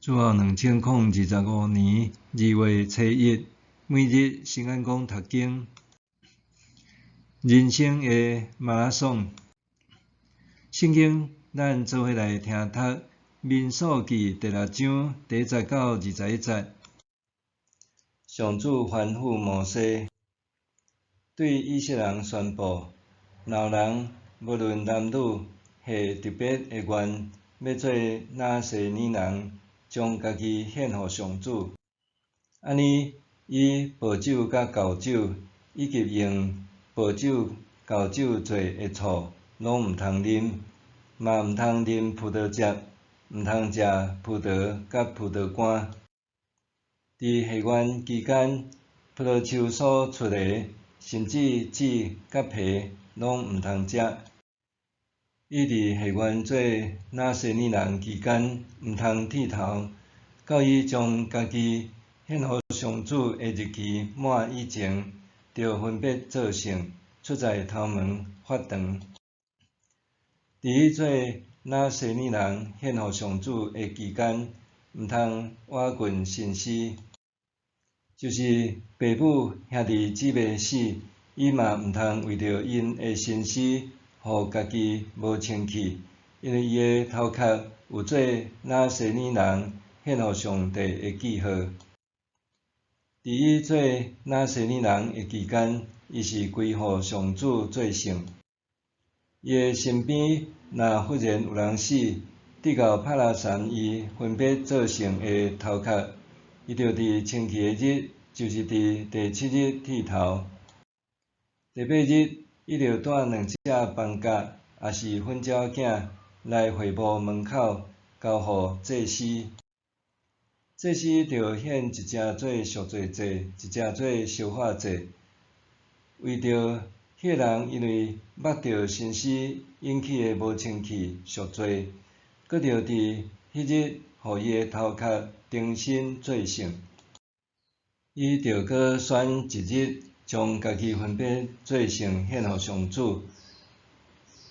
主后2025年2月初1，每日新安宫读经，人生的马拉松。圣经，咱做伙来听读《民数记》第6章第10到21节。上主吩咐摩西，对以色列人宣布：老人无论男女，系特别的愿要做拿西尼人，将家己献予上主。安尼，以薄酒甲厚酒，以及用薄酒、厚酒做的醋，拢毋通啉，嘛毋通啉葡萄汁，毋通食葡萄甲葡萄干。伫下愿期间，葡萄树所出的，甚至籽甲皮，拢毋通食。伊伫下愿做拿西尼人期间，毋通剃头，到伊将家己献予上主的日期满以前，着分别做圣，出在头门发长。伫伊做拿西尼人献予上主的期间，毋通挖掘神尸，就是爸母兄弟姊妹死，伊嘛毋通为着因的神尸，互家己无清气，因为伊的头壳有做拿西尼人献予上帝的记号。伫伊做拿西尼人的期间，伊是归予上主做圣。伊的身边若忽然有人死，直到拍拉山伊分别做圣的头壳，伊着伫清气的日，就是伫第7日剃头。第8日，伊着带2只房角，也是粉鸟囝来会幕门口，交予祭司。祭司着献一只做赎罪祭，一只做烧化祭。为着迄人因为捌着神尸引起的无清气赎罪，搁着伫迄日，互伊的头壳重新做圣。伊着搁选一日，将家己分别做圣献予上主，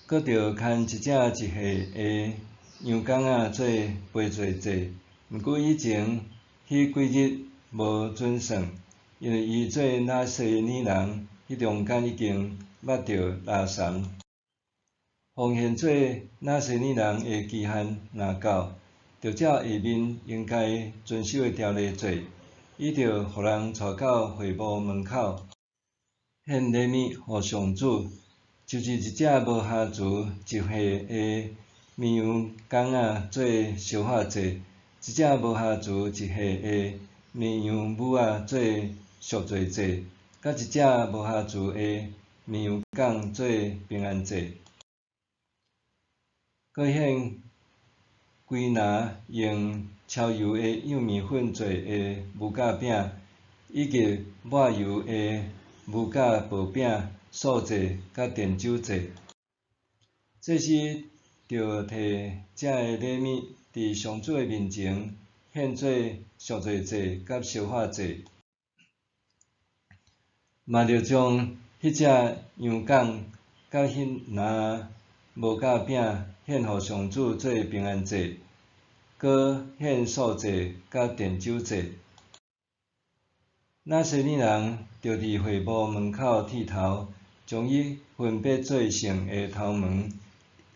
搁着牵一只一岁的羊公仔做赔罪祭。毋过以前迄几日无准算，因为伊做拿西尼人迄中间已经捌着拉山。奉献做拿西尼人的期限若到，着照下面应该遵守的条例做，伊着互人带到会幕门口，献礼物予上主，就是一只无瑕疵1岁的绵羊公仔做烧化祭，一只无瑕疵1岁的绵羊母仔做赎罪祭，甲一只无瑕疵的绵羊犅做平安祭。搁献规篮用超油的幼米粉做的无酵饼，以及抹油的无酵薄饼、素祭甲奠酒祭。祭司着摕这个礼物伫上主的面前献做赎罪祭甲烧化祭，嘛着将迄只羊犅甲迄篮无酵饼献予上主做平安祭，搁献素祭甲奠酒祭。拿西尼人着伫会幕门口剃头，将伊分别做圣的头毛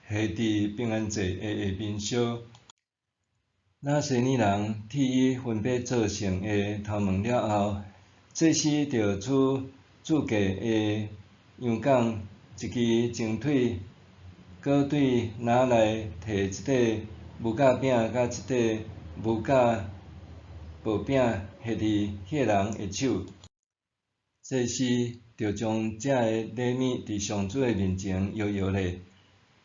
下伫平安祭的下面烧。拿西尼人剃伊分别做圣的头毛了后，祭司着取注价的羊犅一支前腿，搁对篮内摕一块无酵饼甲一块无酵薄饼下伫迄人的手。祭司着将这个礼物伫上主的面前摇摇咧。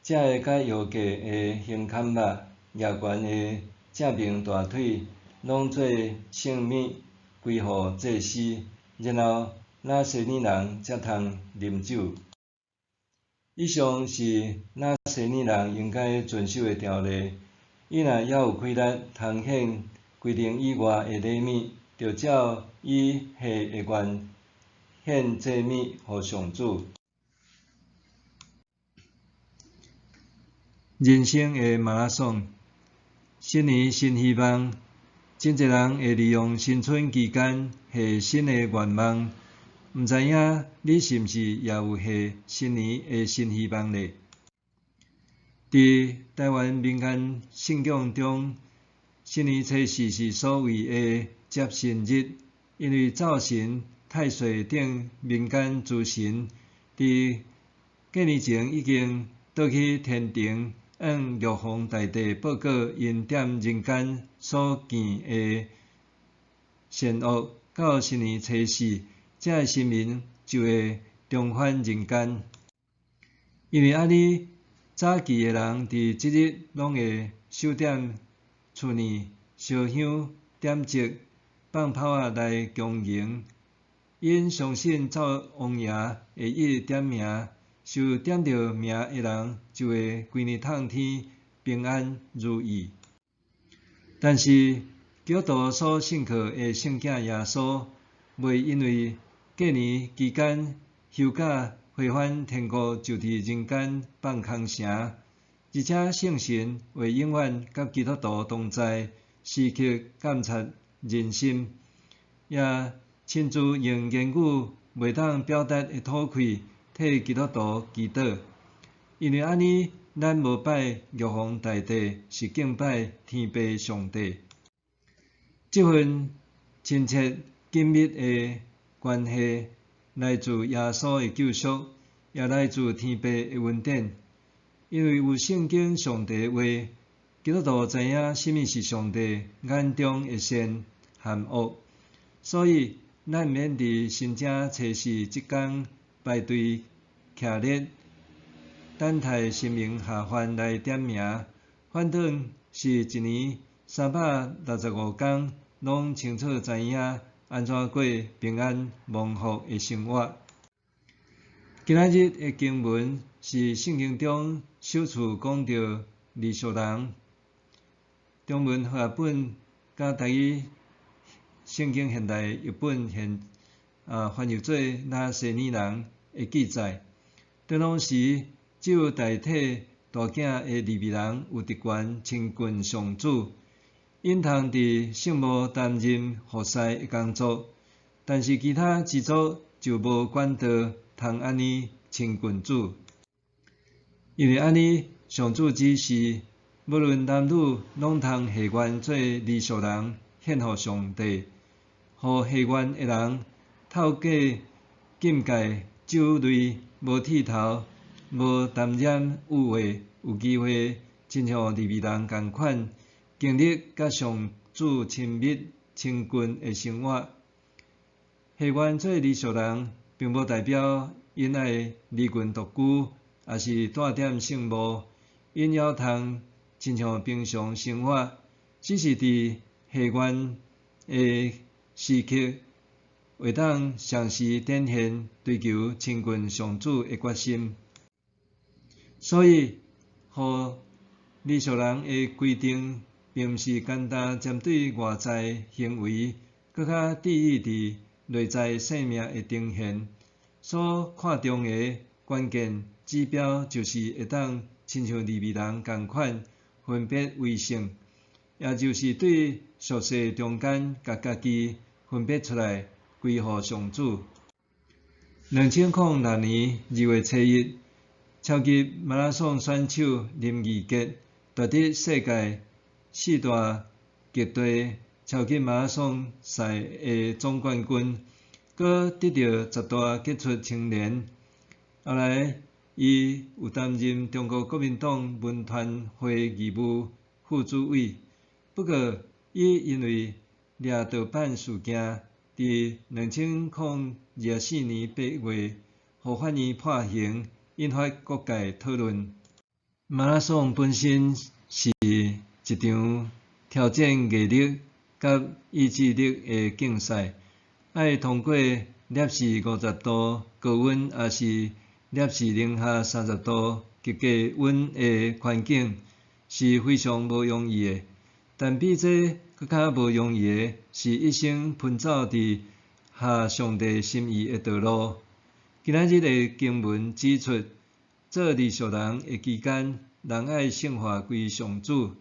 这个甲摇价的胸坎肉、额悬的正面大腿，拢做圣物归予祭司，然后拿西尼人才通啉酒。以上是拿西尼人应该遵守的条例。伊若还有气力通献规定以外的礼物，着照伊下的愿献祭物予上主。人生的马拉松，新年新希望，真侪人会利用新春期间下新的愿望，毋知影你是毋是也有下新年的新希望呢？伫台湾民间信仰中，新年初四是所谓的接神日，因为灶神、太岁等民间诸神伫过年前已经倒去天庭，向玉皇大帝报告因踮人间所见的善恶，到新年初四，这个神明就会重返人间。因为安尼，早期的人伫即日拢会守点厝内，烧香、点烛、放炮仔来恭迎。因相信灶王爷会一直点名，受点着名的人就会规年通天平安如意。但是基督徒所信靠的圣子耶稣，袂因为过年期间休假回返天国，就伫人间放空城，而且圣神会永远甲基督徒同在，时刻监察人心，也亲自用言语袂当表达的吐气替基督徒祈祷。因为安尼，咱无拜玉皇大帝，是敬拜天父上帝。这份亲切紧密的关系，来自耶稣的救赎，也来自天父的恩典。因为有圣经上帝的话，基督徒知影什么是上帝眼中的善和恶，所以咱免伫新正初四即天排队徛列，等待神明下凡来点名。反正是一年365天，拢清楚知影安怎过平安蒙福的生活。今仔日的经文是圣经中首次讲到利索人，中文和合本甲台语圣经现代译本翻译做那些年人的记载。传统时只有代替大囝的利未人有特权亲近上主，因通伫圣墓担任服侍的工作，但是其他支族就无管道通安尼亲近主。因为安尼，上主指示无论男女，拢通下愿做利索人，献互上帝，互下愿的人透过禁戒、酒类、无剃头、无沾染污秽，有机会亲像利未人共款，经历甲上主亲密亲近的生活。下愿做利索人，并无代表因爱离群独居，也是住踮圣墓，因也通亲像平常生活，只是伫下愿的时刻，会当常时展现追求亲近上主的决心。所以，互利索人的规定，并毋是简单针对外在行为，更较注意伫内在生命的呈现。所看重的关键指标，就是会当亲像利未人共款分别为圣，也就是对俗世中间，甲家己分别出来，归乎上主。2006年2月7日，超级马拉松选手林义杰夺得世界4大极地超级马拉松赛的总冠军，佮得到10大杰出青年。后来，伊有担任中国国民党文团会义务副主委。不过，伊因为掠盗版事件，伫2024年8月，互法院判刑，引发各界讨论。马拉松本身是一场挑战毅力甲意志力的竞赛，要通过摄氏50度高温，也是摄氏零下30度极低温的环境，是非常无容易的。但比这更较无容易的，是一生奔走伫合上帝心意的道路。今仔日的经文指出，做利索人的期间，人爱圣化归上主，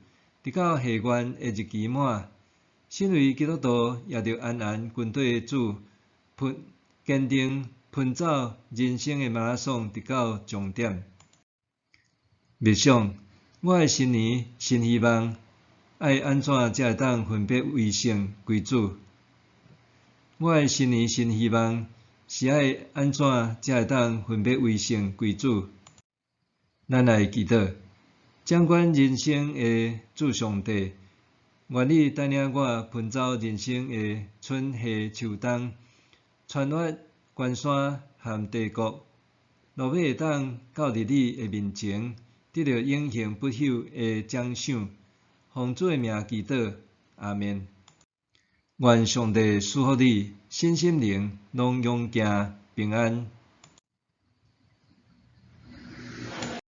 直到下愿的日期满，身为基督徒，也着安安军队的主，坚定奔走人生的马拉松，直到终点。默想，我的新年新希望，爱安怎才会当分别为圣归主？我的新年新希望是爱安怎才会当分别为圣归主？咱来祈祷，掌管人生的主上帝，愿你带领我奔走人生的春夏秋冬，穿越关山和帝国，落尾会当到伫你的面前，得到永恒不朽的奖赏。奉主的名祈祷，阿们。愿上帝赐福你，身心灵拢勇健平安。